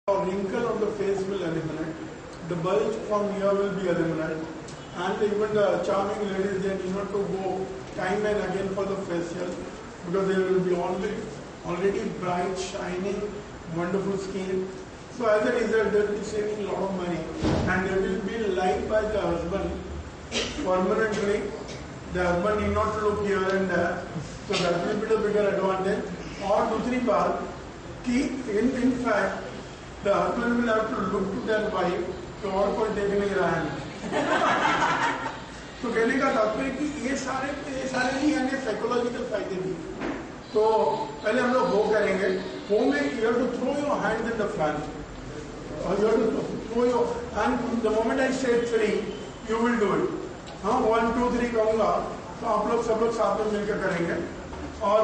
or wrinkle on the face will eliminate. The bulge from here will be eliminated. And even the charming ladies, they need not to go time and again for the facial because they will be already bright, shining, wonderful skin. So as a result, they will be saving a lot of money and they will be liked by the husband permanently. The husband need not look here and there. So that will be the bigger advantage. Or दूसरी बात कि in fact the husband will have to look to their wife कि और कोई देख नहीं रहा है. तो कहने का तात्पर्य कि ये सारे नहीं यानी साइकोलॉजिकल फायदे भी. तो पहले हम लोग वो करेंगे. वो में you have to throw your hands in the fan. You have to throw your and the moment I say 3, you will do it. हाँ 1, 2, 3 कहूँगा तो आप लोग सब लोग साथ में मिलकर करेंगे. और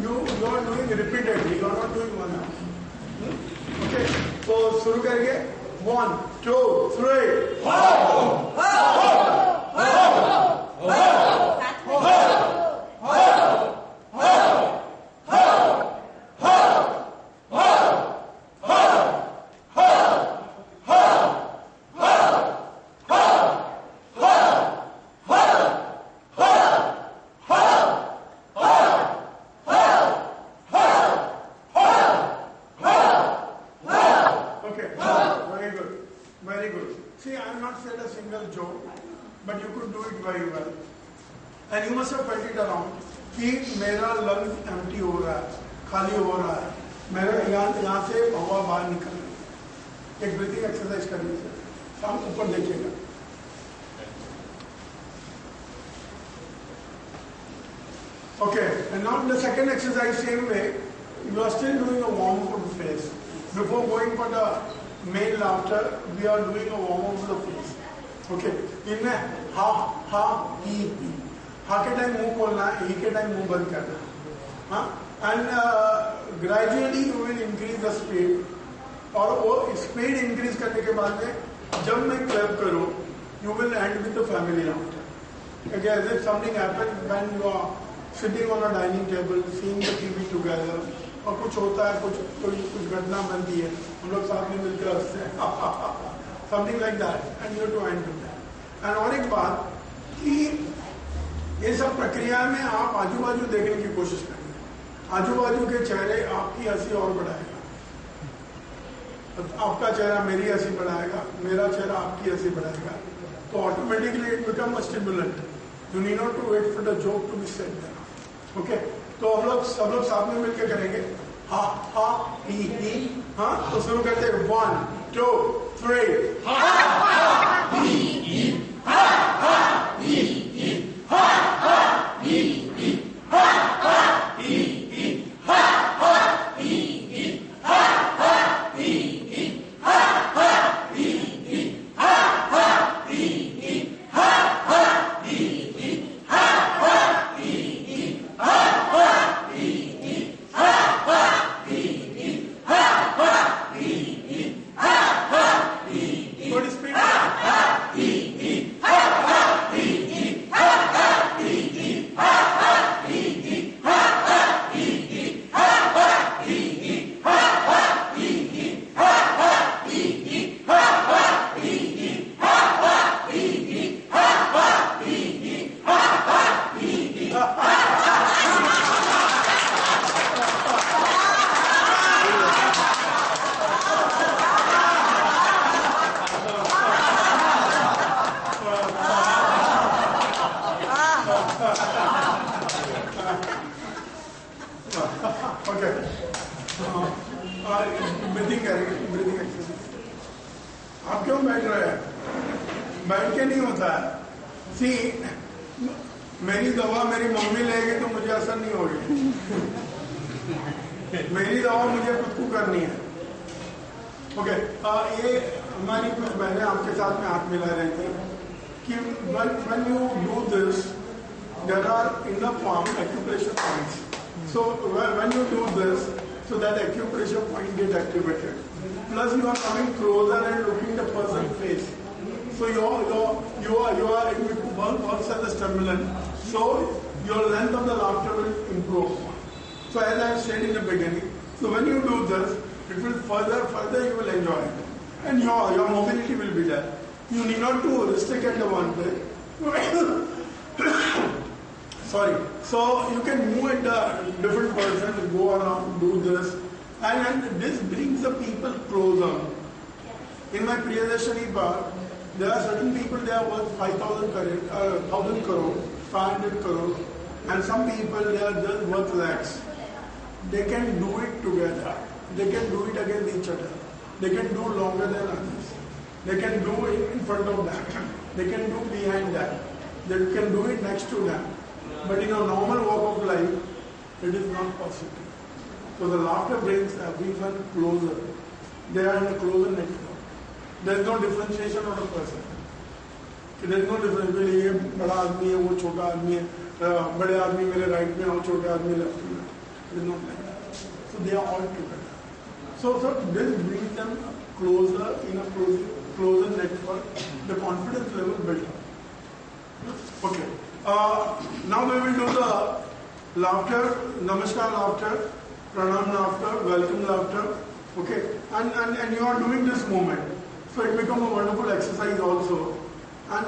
you are doing repeatedly. You are not doing one now. Okay. तो शुरू करेंगे. 1, 2, 3. Okay, and now the second exercise, same way, you are still doing a warm-up of the face. Before going for the main laughter, we are doing a warm-up of the face. Okay, इनमें हा हा ही हा के time मुंह खोलना है, ही के time मुंह बंद करना है. हाँ, and gradually you will increase the speed. और वो speed increase करने के बाद में जब मैं clap करूँ, you will end with the family laughter. Okay, as if something happened when you are sitting on a dining table, seeing the TV together, और कुछ होता है, कुछ घटना बनती है, हम लोग साथ में मिलकर हंसते हैं, something like that, and you have to end with that. And और एक बात कि ये सब प्रक्रिया में आप आजू बाजू देखने की कोशिश करेंगे. आजू बाजू के चेहरे आपकी हंसी और बढ़ाएगा, आपका चेहरा मेरी हंसी बढ़ाएगा, मेरा चेहरा आपकी हंसी बढ़ाएगा. तो automatically it become a stimulant. You need not to wait for the joke to be said there. Okay? तो हम लोग सब लोग साथ में मिलकर करेंगे. हा हा ही हाँ तो शुरू करते हैं. 1, 2, 3. हा हा ही हा हा ही हा हा ही हा हा ही हा हा ही हा हा ही हा हा ही हा हा ही हा हा मेरी दवा मेरी मम्मी लेगी तो मुझे असर नहीं होगी. मेरी दवा मुझे खुद को करनी है. ओके, ये हमारी कुछ बहनें आपके साथ में हाथ मिला रही थी कि when you do this, there are enough acupressure points. So when you do this, so that acupressure point get activated. Plus you are coming closer and looking the person's face. So you are it works as a stimulant. So your length of the laughter will improve. So as I said in the beginning, so when you do this, it will further you will enjoy it. And your mobility will be there. You need not to restrict at the one place. Sorry. So you can move at the different persons, go around, do this. And this brings the people closer. In my Priyadashani Park, there are certain people, they are worth 5,000 crore, 500 crore. And some people, they are just worth lakhs. They can do it together. They can do it against each other. They can do longer than others. They can do it in front of them. They can do behind them. They can do it next to them. But in a normal walk of life, it is not possible. So the laughter brings everyone closer. They are in a closer network. There is no differentiation of a person. There is no difference. ये बड़ा आदमी है, वो छोटा आदमी है, बड़े आदमी मेरे राइट में और छोटे आदमी लेफ्ट में. It is not like that. So they are all together. So this brings them closer in a closer network. The confidence level built up. Okay. Now we will do the laughter, namaskar laughter, pranam laughter, welcome laughter. Okay. And you are doing this movement. So it becomes a wonderful exercise also. And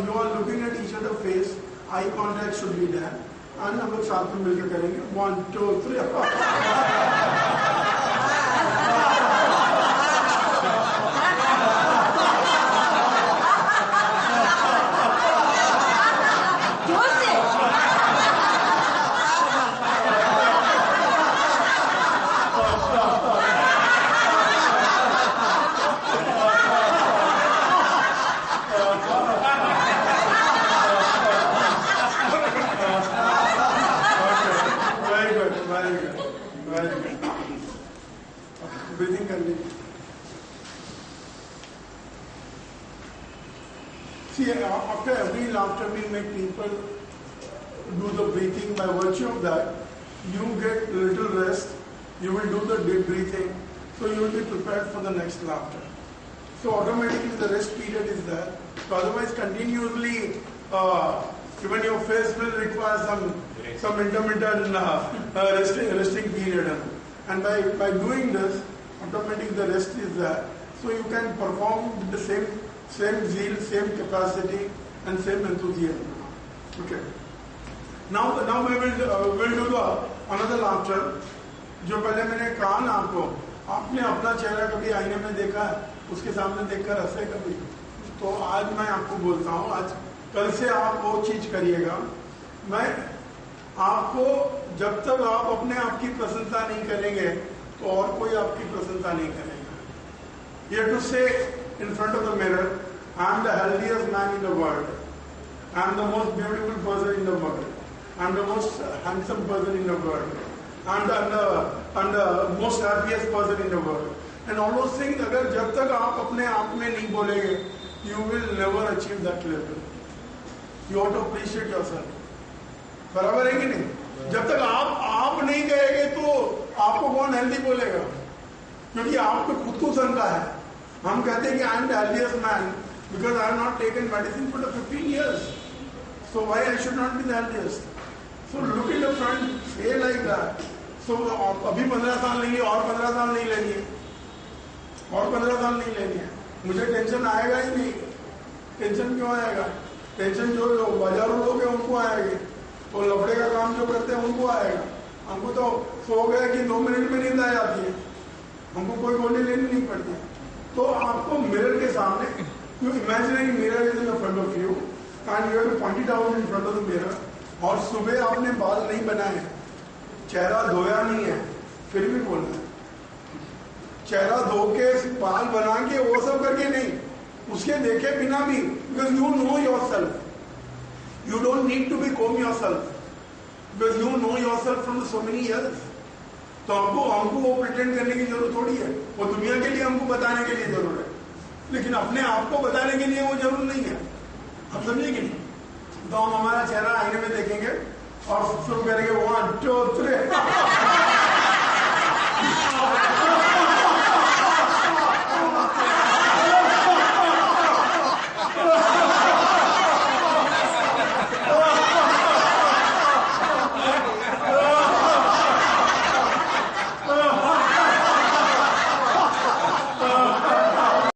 you are looking at each other's face. Eye contact should be there. And हम लोग साथ में मिलकर करेंगे. 1, 2, 3. Breathing करनी. See, after every laughter, we make people do the breathing. By virtue of that, you get little rest. You will do the deep breathing, so you will be prepared for the next laughter. So automatically the rest period is there. So otherwise, continuously, even your face will require some intermittent resting period. And by doing this, automatically the rest is there. So you can perform with the same zeal, same capacity, and same enthusiasm. Okay. Now we will do another laughter. जो पहले मैंने कहा ना आपको, आपने अपना चेहरा कभी आईने में देखा है, उसके सामने देखकर हंसे कभी? तो आज मैं आपको बोलता हूँ, आज कल से आप वो चीज करिएगा. मैं आपको जब तक आप अपने आप की प्रशंसा नहीं करेंगे तो और कोई आपकी प्रशंसा नहीं करेगा. You have to say in front of the mirror, I am the healthiest man in the world. I am the most beautiful person in the world. I am the most handsome person in the world. I am the most happiest person in the world. And all those things, अगर जब तक आप अपने आप में नहीं बोलेंगे, you will never achieve that level. You have to appreciate yourself. बराबर है कि नहीं? जब तक आप नहीं कहेंगे तो आपको कौन हेल्दी बोलेगा? क्योंकि आपको खुद को शंका है. हम कहते हैं कि I am the healthiest man because I have not taken medicine for the 15 years. So why I should not be the healthiest? So look in the front, say like that. So अभी 15 साल लेंगे और 15 साल नहीं लेनी है, और 15 साल नहीं लेनी है. मुझे टेंशन आएगा ही नहीं. टेंशन क्यों आएगा? टेंशन जो बाजारों लोग हैं उनको आएगी, तो लफड़े का काम जो करते हैं उनको आएगा. हमको तो सो गया कि 2 मिनट में नींद आ जाती है, हमको कोई गोली लेनी नहीं पड़ती. तो आपको मिरर के सामने, you imaginary mirror is in front of you and you have two point it out in front of the mirror. और सुबह आपने बाल नहीं बनाए, चेहरा धोया नहीं है, फिर भी बोलना है. चेहरा धो के बाल बना के वो सब करके नहीं, उसके देखे बिना भी, because you know your self. You don't need to be comb yourself because you know yourself from so many years. तो हमको वो प्रिटेंड करने की जरूरत थोड़ी है. वो दुनिया के लिए हमको बताने के लिए जरूर है, लेकिन अपने आप को बताने के लिए वो जरूर नहीं है. आप समझे कि नहीं? तो हम हमारा चेहरा आईने में देखेंगे और शुरू करेंगे 1, 2, 3